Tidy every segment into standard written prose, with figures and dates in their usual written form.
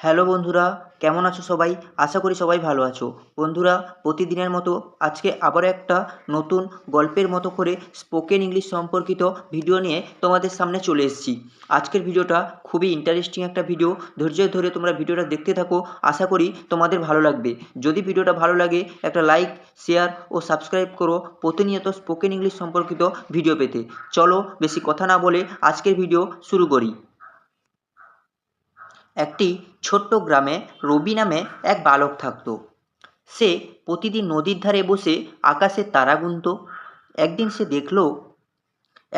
Hello বন্ধুরা, কেমন আছো সবাই? আশা করি সবাই ভালো আছো। বন্ধুরা, প্রতিদিনের মতো আজকে আবারও একটা নতুন গল্পের মতো করে স্পোকেন ইংলিশ সম্পর্কিত ভিডিও নিয়ে তোমাদের সামনে চলে এসেছি। আজকের ভিডিওটা খুবই ইন্টারেস্টিং একটা ভিডিও। ধৈর্য ধরে তোমরা ভিডিওটা দেখতে থাকো, আশা করি তোমাদের ভালো লাগবে। যদি ভিডিওটা ভালো লাগে একটা লাইক, শেয়ার ও সাবস্ক্রাইব করো প্রতিনিয়ত স্পোকেন ইংলিশ সম্পর্কিত ভিডিও পেতে। চলো বেশি কথা না বলে আজকের ভিডিও শুরু করি। একটি ছোট্ট গ্রামে রবি নামে এক বালক থাকত। সে প্রতিদিন নদীর ধারে বসে আকাশের তারা গুনত। একদিন সে দেখল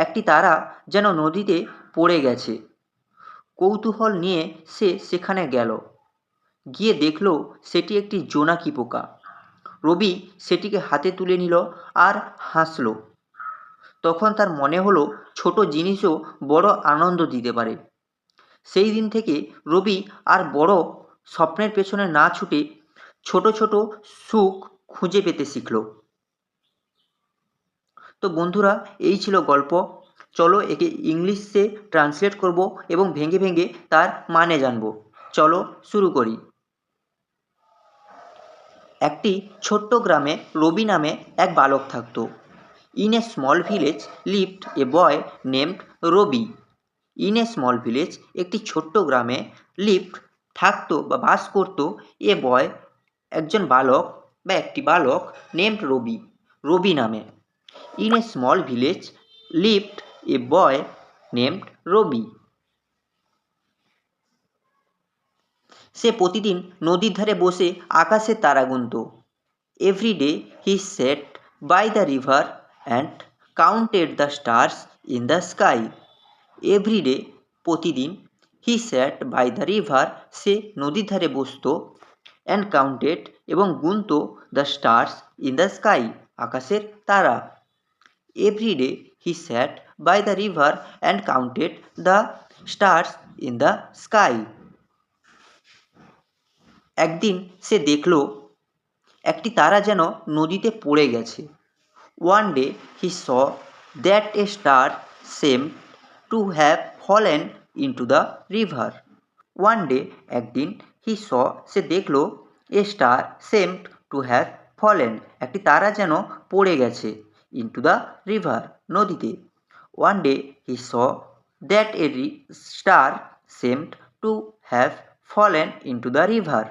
একটি তারা যেন নদীতে পড়ে গেছে। কৌতূহল নিয়ে সে সেখানে গেল। গিয়ে দেখল সেটি একটি জোনাকি পোকা। রবি সেটিকে হাতে তুলে নিল আর হাসল। তখন তার মনে হলো ছোট জিনিসও বড় আনন্দ দিতে পারে। সেই দিন থেকে রবি আর বড় স্বপ্নের পেছনে না ছুটে ছোট ছোট সুখ খুঁজে পেতে শিখল। তো বন্ধুরা, এই ছিল গল্প। চলো একে ইংলিশে ট্রান্সলেট করব এবং ভেঙে ভেঙে তার মানে জানব। চলো শুরু করি। একটি ছোট্ট গ্রামে রবি নামে এক বালক থাকত। In a small village lived a boy named Rabi. In a small village, একটি ছোট্ট গ্রামে, লিভড থাকতো বা বাস করত, এ বয় একজন বালক বা একটি বালক, নেমড রবি, রবি নামে। In a small village lived a boy named Ravi. সে প্রতিদিন নদীর ধারে বসে আকাশের তারা গুনত। Every day he set by the river and counted the stars in the sky. Everyday, প্রতিদিন, he sat by the river, সে নদীর ধারে বসত, অ্যান্ড কাউন্টেড, এবং গুনত, the stars in the sky, আকাশের তারা। Everyday he sat by the river and counted the stars in the sky. একদিন সে দেখল একটি তারা যেন নদীতে পড়ে গেছে। One day he saw that a star seem to have fallen into the river. One day, একদিন, হি স, সে দেখল, a star seemed to have fallen, একটি তারা যেন পড়ে গেছে, ইন্টু দ্য রিভার, নদীতে। One day he saw that a star seemed to have fallen into the river.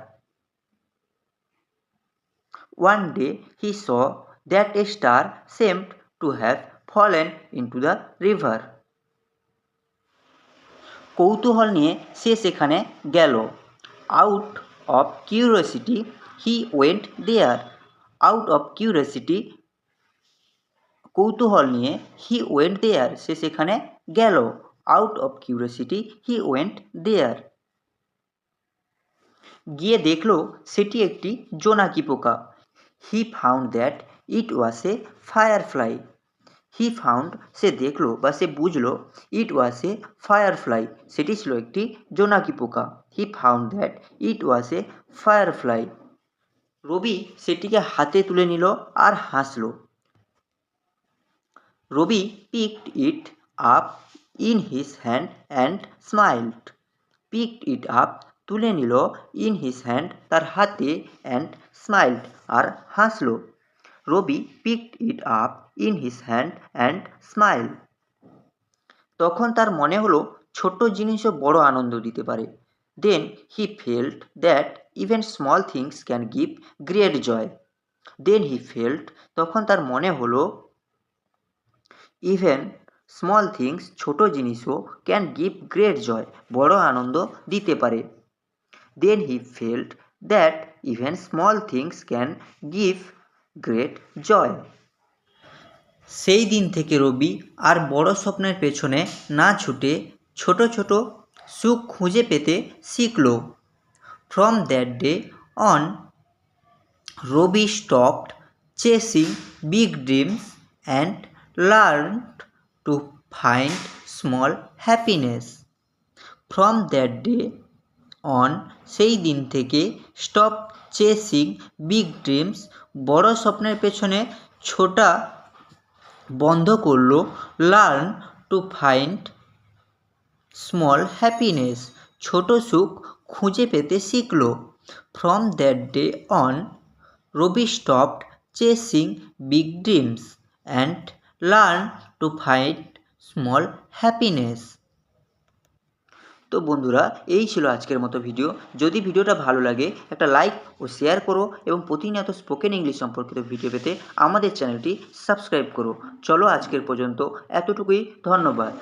One day he saw that a star seemed to have fallen into the river. কৌতূহল নিয়ে সে সেখানে গেল। Out of curiosity he went there. Out of curiosity, কৌতূহল নিয়ে, he went there, সে সেখানে গেল। Out of curiosity he went there. গিয়ে দেখল সেটি একটি জোনাকি পোকা। He found that it was a firefly. He found, সে দেখল বা সে বুঝল, ইট ওয়াজ এ ফায়ারফ্লাই, সেটি ছিল একটি জোনাকি পোকা। He found that it was a firefly. Ravi সেটিকে হাতে তুলে নিল আর হাসল। Ravi picked it up in his hand and smiled. Picked it up, তুলে নিল, ইন হিজ হ্যান্ড, তার হাতে, অ্যান্ড স্মাইলড, আর হাসল। Ravi picked it up in his hand and smile. তখন তার মনে হলো ছোট্ট জিনিসও বড় আনন্দ দিতে পারে। Then he felt that even small things can give great joy. Then he felt, তখন তার মনে হলো, ইভেন স্মল থিংস, ছোট জিনিসও, ক্যান গিভ গ্রেট জয়, বড় আনন্দ দিতে পারে। Then he felt that even small things can give great joy. সেই দিন থেকে রবি আর বড় স্বপ্নের পেছনে না ছুটে ছোট ছোট সুখ খুঁজে পেতে শিখল। From that day on Rabi stopped chasing big dreams and learned to find small happiness. From that day on, সেই দিন থেকে, স্টপ চেসিং বিগ ড্রিমস, বড় স্বপ্নের পেছনে ছোটা বন্ধ করল, learn to find small happiness, ছোট সুখ খুঁজে পেতে শিখল। From that day on Rabi stopped chasing big dreams and learn to find small happiness. তো বন্ধুরা, এই ছিল আজকের মতো ভিডিও। যদি ভিডিওটা ভালো লাগে একটা লাইক ও শেয়ার করো এবং প্রতিনিয়ত স্পোকেন ইংলিশ সম্পর্কিত ভিডিও পেতে আমাদের চ্যানেলটি সাবস্ক্রাইব করো। চলো আজকের পর্যন্ত এতটুকুই, ধন্যবাদ।